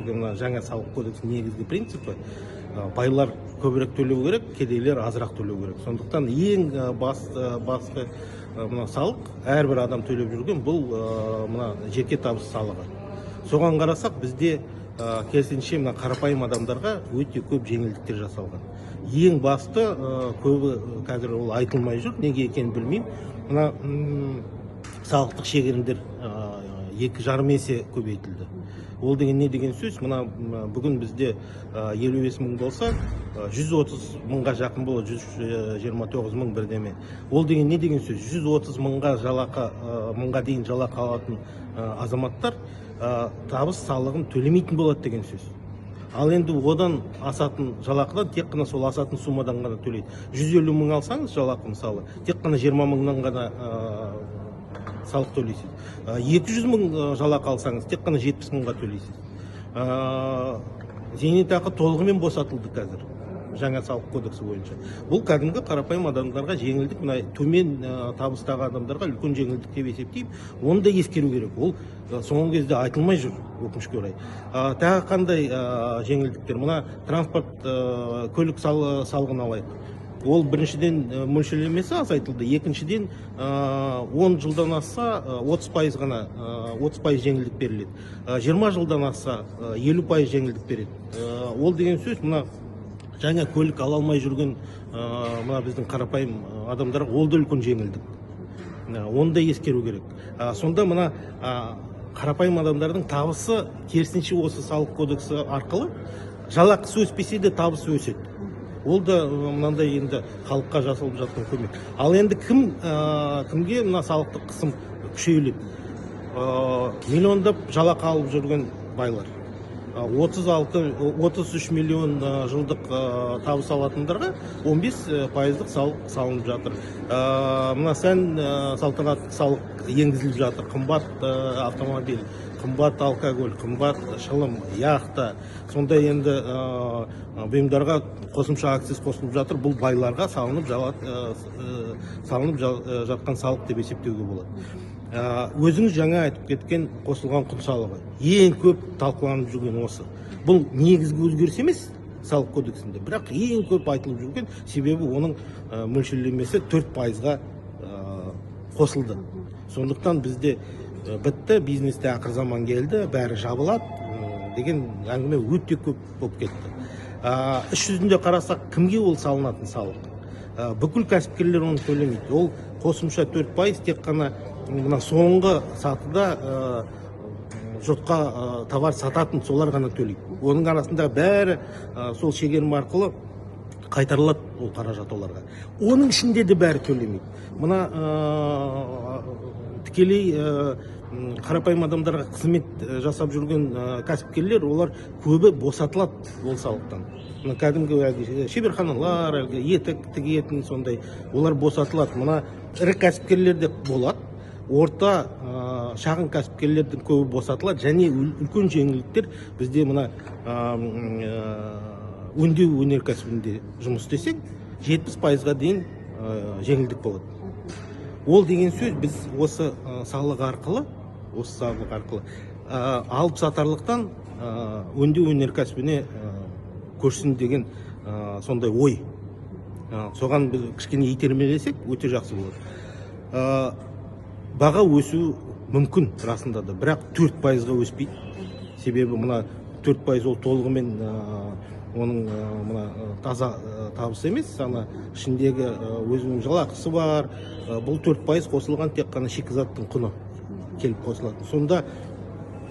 қазіргі жаңа салық кодексінің негізгі принципі байлар көбірек төлеу керек, кедейлер азырақ төлеу керек. Сондықтан ең басты мына салық әрбір адам төлеп жүрген бұл мына жеке табыс салығы. Соған қарасақ бізде керісінше мына қарапайым адамдарға өте көп жеңілдіктер жасалған. Ең басты көбі қазір ол айтылмай жүр, неге екенін білмеймін. Мына салықтық шегерімдер 2,5 есе көбейтілді. Ол деген не деген сөз? Мына бүгін бізде 55 мың болса, 130 мыңға жақын болады, 129 мың бірдеме. Ол деген не деген сөз? 130 мыңға дейін жалақы алатын азаматтар табыс салығын төлемейтін болады деген сөз. Ал енді одан асатын жалақыдан тек қана сол асатын суммадан ғана төлейді. 150 мың алсаңыз жалақы мысалы, тек қана 20 мыңнан ғана салық төлейсіз. 200 мың жалақы алсаңыз, тек қана 70 мыңға төлейсіз. Зейнетақы толығымен босатылды қазір, жаңа салық кодексі бойынша. Бұл кәдімгі қарапайым адамдарға жеңілдік, мына төмен табыстағы адамдарға үлкен жеңілдік деп есептеймін. Оны да ескеру керек. Ол соңғы кезде айтылмай жүр, өкінішке орай. Тағы қандай жеңілдіктер? Мына транспорт көлік салығын алайық. Ол біріншіден мөлшерлемесі азайтылды, екіншіден 10 жылдан асса 30% ғана 30% жеңілдік беріледі. 20 жылдан асса 50% жеңілдік береді. Ол деген сөз, мына жаңа көлік ала алмай жүрген мына біздің қарапайым адамдарға ол да үлкен жеңілдік. Оны да ескеру керек. Сонда мына қарапайым адамдардың табысы керісінше осы салық кодексі арқылы жалақысы өспесе де табысы өседі. Ол да мынандай енді халыққа жасалып жатқан көмек. Ал енді кімге мына салықтық қысым күшейледі? Миллиондап жалақы алып жүрген байлар. 33 миллион жылдық табыс алатындарға 15% салық салынып жатыр. Мына салтанаттық салық енгізіліп жатыр. Қымбат автомобиль, қымбат алкоголь, қымбат шылым, яхта. Сондай енді бұйымдарға қосымша акциз қосылып жатыр. Бұл байларға салынып жатқан салық деп есептеуге болады. Өзіңіз жаңа айтып кеткен қосылған құн салығы ең көп талқыланып жүрген осы. Бұл негізгі өзгеріс емес салық кодексінде, бірақ ең көп айтылып жүрген себебі оның мөлшерлемесі 4%-ға қосылды. Сондықтан бізде бітті, бизнесте ақыр заман келді, бәрі жабылады деген әңгіме өте көп болып кетті. Іс жүзінде қарасақ, кімге ол салынатын салық? Бүкіл кәсіпкерлер оны төлемейді. Ол қосымша 4% тек қана мына соңғы сатыда жұртқа товар сататын солар ғана төлейді. Оның арасында бәрі сол шегерім арқылы қайтарылады ол қаражат оларға. Оның ішінде де бәрі төлемейді. Мына тікелей қарапайым адамдарға қызмет жасап жүрген кәсіпкерлер, олар көбі босатылады ол салықтан. Кәдімгі шеберханалар, етік тігетін сондай, олар босатылады. Мына ірі кәсіпкерлер де болады. Орта шағын кәсіпкерлердің көбі босатылады, және үлкен жеңілдіктер бізде мына өңдеу өнеркәсібінде жұмыс істесек 70%-ға дейін жеңілдік болады. Ол деген сөз, біз осы салық арқылы алып сатарлықтан өңдеу өнеркәсібіне көшсін деген сондай ой. Соған біз кішкене итермелесек өте жақсы болады. Баға өсу мүмкін расында да, бірақ 4%-ға өспейді. Себебі мына 4% ол толығымен оның таза табыс емес, ішіндегі өзінің жалақысы бар. Бұл 4% қосылған тек қана шикізаттың құны келіп қосылады. Сонда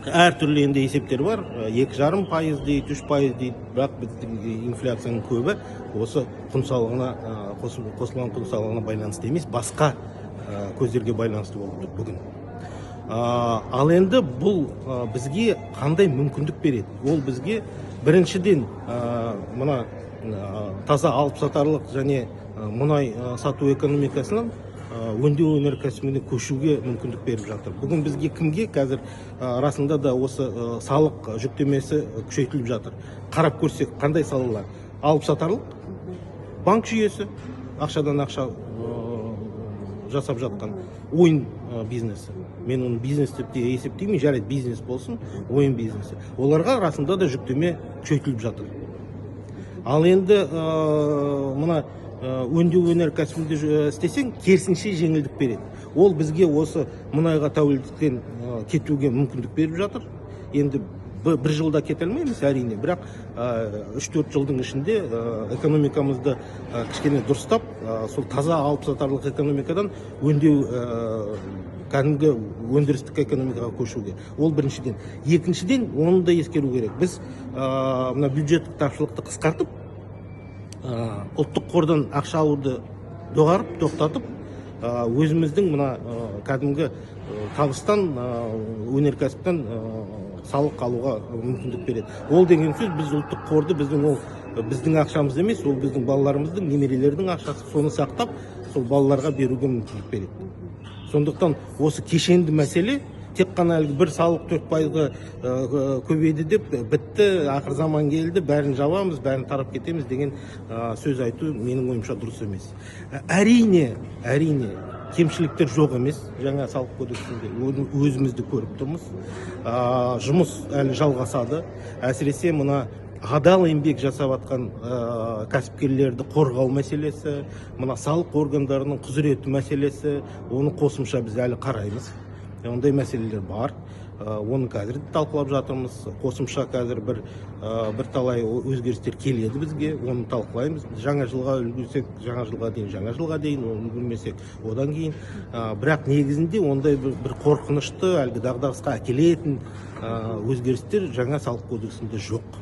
әртүрлі енді есептер бар. 2,5% дейді, 3% дейді, бірақ біздің инфляцияның көбі осы құн салығына, қосылған құн салығына байланысты емес, басқа көздерге байланысты болып тұр бүгін. Ал енді бұл бізге қандай мүмкіндік береді? Ол бізге біріншіден мына таза алып сатарлық және мұнай сату экономикасынан өңдеу өнеркәсібіне көшуге мүмкіндік беріп жатыр. Бүгін бізге кімге қазір расында да осы салық жүктемесі күшейтіліп жатыр. Қарап көрсек, қандай салалар? Алып сатарлық, банк жүйесі, ақшадан ақша жасап жатқан ойын бизнесі. Мен оны бизнес деп те есептеймін, жарайды бизнес болсын, ойын бизнесі. Оларға расында да жүктеме күшейтіліп жатыр. Ал енді мына өңдеу өнеркәсібінде істесең, керісінше жеңілдік береді. Ол бізге осы мұнайға тәуелділіктен кетуге мүмкіндік беріп жатыр. Енді бір жылда кете алмаймыз әрине, бірақ 3-4 жылдың ішінде экономикамызды кішкене дұрыстап, сол таза алып сатарлық экономикадан өңдеу кәдімгі өндірістік экономикаға көшуге. Ол біріншіден. Екіншіден, оны да ескеру керек. Біз мына бюджеттік тапшылықты қысқартып, ұлттық қордан ақша алуды доғарып, тоқтатып, өзіміздің мына кәдімгі табыстан, өнеркәсіптен салық алуға мүмкіндік береді. Ол деген сөз, біз ұлттық қорды біздің ақшамыз емес, ол біздің балаларымыздың, немерелердің ақшасы, соны сақтап, сол балаларға беруге мүмкіндік береді. Сондықтан осы кешенді мәселе тек қана бір салық 4%-ға көбейді деп бітті, ақыр заман келді, бәрін жабамыз, бәрін тарап кетеміз деген сөз айту менің ойымша дұрыс емес. Әрине кемшіліктер жоқ емес, жаңа салық кодексінде өзімізді көріп тұрмыз. Жұмыс әлі жалғасады. Әсіресе мына адал еңбек жасап атқан кәсіпкерлерді қорғау мәселесі, мына салық органдарының құзыреті мәселесі, оны қосымша біз әлі қараймыз. Ондай мәселелер бар. Оны қазір талқылап жатырмыз. Қосымша қазір бір талай өзгерістер келеді бізге. Оны талқылаймыз. Жаңа жылға үлгерсек, жаңа жылға дейін, үлгермесек, одан кейін. Бірақ негізінде ондай бір қорқынышты, әлгі дағдарысқа әкелетін өзгерістер жаңа салық кодексінде жоқ.